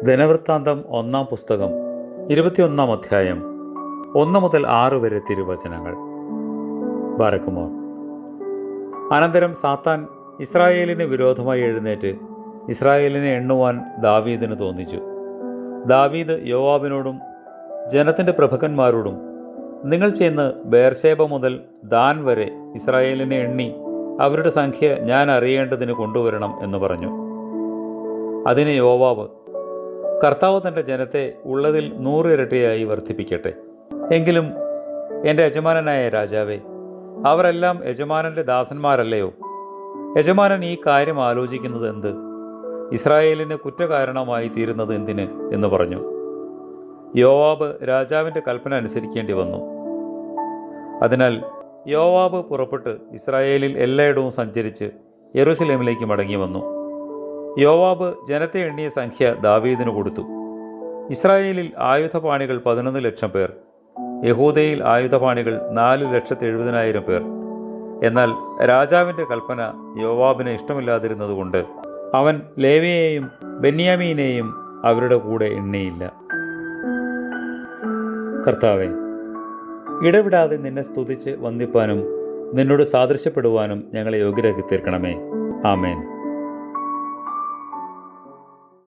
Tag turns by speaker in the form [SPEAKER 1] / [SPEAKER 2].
[SPEAKER 1] ദിനവൃത്താന്തം 1 പുസ്തകം 21 അധ്യായം 1 മുതൽ 6 വരെ തിരുവചനങ്ങൾ. ബാരക്കുമോർ. അനന്തരം സാത്താൻ ഇസ്രായേലിന് വിരോധമായി എഴുന്നേറ്റ് ഇസ്രായേലിനെ എണ്ണുവാൻ ദാവീദിന് തോന്നിച്ചു. ദാവീദ് യോവാബിനോടും ജനത്തിൻ്റെ പ്രഭുക്കന്മാരോടും, നിങ്ങൾ ചെന്ന് ബേർശേബ മുതൽ ദാൻ വരെ ഇസ്രായേലിനെ എണ്ണി അവരുടെ സംഖ്യ ഞാൻ അറിയേണ്ടതിന് കൊണ്ടുവരണം എന്ന് പറഞ്ഞു. അതിന് യോവാബ്, കർത്താവ് തൻ്റെ ജനത്തെ ഉള്ളതിൽ 100 ഇരട്ടിയായി വർദ്ധിപ്പിക്കട്ടെ. എങ്കിലും എൻ്റെ യജമാനനായ രാജാവേ, അവരെല്ലാം യജമാനൻ്റെ ദാസന്മാരല്ലയോ? യജമാനൻ ഈ കാര്യം ആലോചിക്കുന്നത് എന്ത്? ഇസ്രായേലിന് കുറ്റകാരണമായി തീരുന്നത് എന്തിന് എന്ന് പറഞ്ഞു. യോവാബ് രാജാവിൻ്റെ കൽപ്പന അനുസരിക്കേണ്ടി വന്നു. അതിനാൽ യോവാബ് പുറപ്പെട്ട് ഇസ്രായേലിൽ എല്ലായിടവും സഞ്ചരിച്ച് യെരൂശലേമിലേക്ക് മടങ്ങി വന്നു. യോവാബ് ജനത്തെ എണ്ണിയ സംഖ്യ ദാവീദിന് കൊടുത്തു. ഇസ്രായേലിൽ ആയുധപാണികൾ 11 ലക്ഷം പേർ, യഹൂദയിൽ ആയുധപാണികൾ 4,70,000 പേർ. എന്നാൽ രാജാവിൻ്റെ കൽപ്പന യോവാബിന് ഇഷ്ടമില്ലാതിരുന്നതുകൊണ്ട് അവൻ ലേവിയെയും ബെന്യാമീനെയും അവരുടെ കൂടെ എണ്ണിയില്ല. കർത്താവേ, ഇടവിടാതെ നിന്നെ സ്തുതിച്ച് വന്ദിപ്പാനും നിന്നോട് സാദൃശ്യപ്പെടുവാനും ഞങ്ങളെ യോഗ്യരാക്കി തീർക്കണമേ. ആമേൻ.